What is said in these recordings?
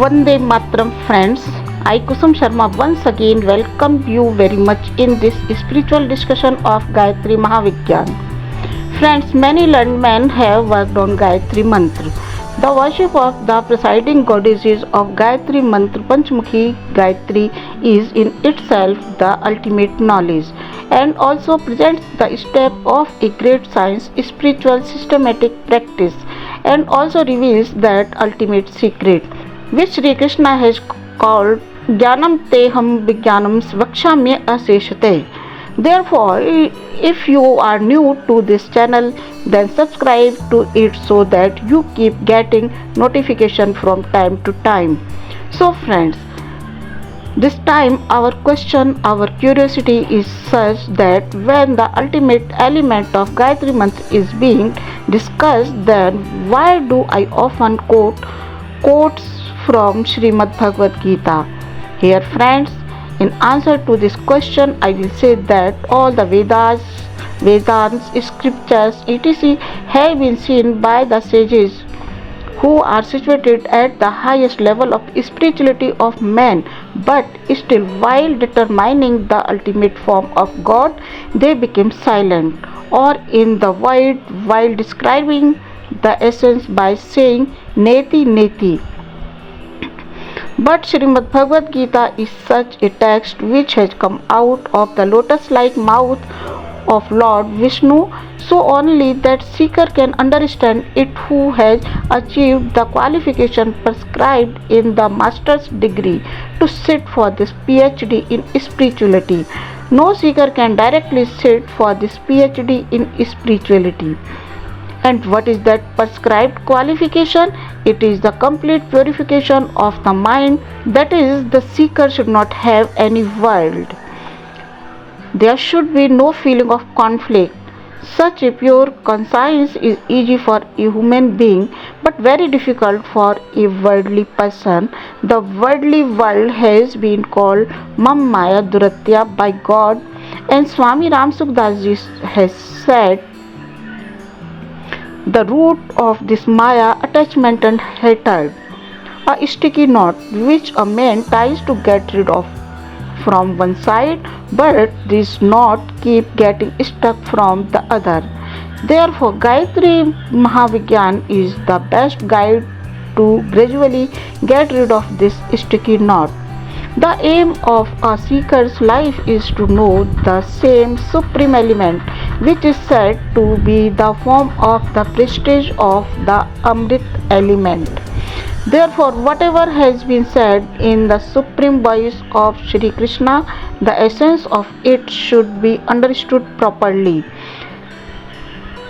Vande Matram friends. I Kusum Sharma once again welcome you very much in this spiritual discussion of Gayatri Mahavigyan. Friends, many learned men have worked on Gayatri Mantra. The worship of the presiding goddesses of Gayatri Mantra Panchmukhi Gayatri is in itself the ultimate knowledge and also presents the step of a great science, spiritual systematic practice and also reveals that ultimate secret which Sri Krishna has called Jnanam Teham Vijnanam Svakshami Aseshate. Therefore, if you are new to this channel, then subscribe to it so that you keep getting notification from time to time. So friends, this time our curiosity is such that when the ultimate element of Gayatri Mantra is being discussed, then why do I often quotes from Srimad Bhagavad Gita? Here friends, in answer to this question, I will say that all the Vedas, Vedants, scriptures, etc. have been seen by the sages who are situated at the highest level of spirituality of man, but still while determining the ultimate form of God, they became silent or in the void while describing the essence by saying Neti Neti. But Srimad Bhagavad Gita is such a text which has come out of the lotus-like mouth of Lord Vishnu, so only that seeker can understand it who has achieved the qualification prescribed in the master's degree to sit for this PhD in spirituality. No seeker can directly sit for this PhD in spirituality. And what is that prescribed qualification? It is the complete purification of the mind, that is, the seeker should not have any world. There should be no feeling of conflict. Such a pure conscience is easy for a human being but very difficult for a worldly person. The worldly world has been called Mam Maya Duratya by God, and Swami Ram Sukdas ji has said, the root of this Maya, attachment and hatred, a sticky knot which a man tries to get rid of from one side, but this knot keep getting stuck from the other. Therefore, Gayatri Mahavigyan is the best guide to gradually get rid of this sticky knot. The aim of a seeker's life is to know the same supreme element which is said to be the form of the prestige of the Amrit element. Therefore, whatever has been said in the supreme voice of Sri Krishna, the essence of it should be understood properly.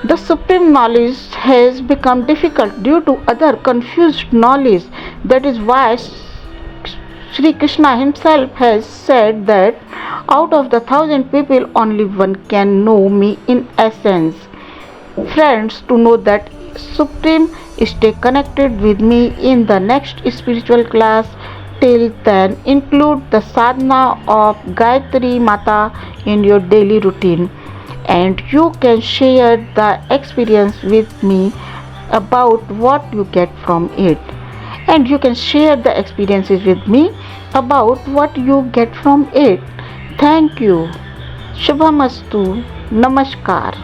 The supreme knowledge has become difficult due to other confused knowledge. That is why Sri Krishna himself has said that out of the 1,000 people only one can know me in essence. Friends, to know that Supreme, stay connected with me in the next spiritual class. Till then, include the sadhana of Gayatri Mata in your daily routine, and you can share the experience with me about what you get from it. And you can share the experiences with me about what you get from it. Thank you. Shubhamastu. Namaskar.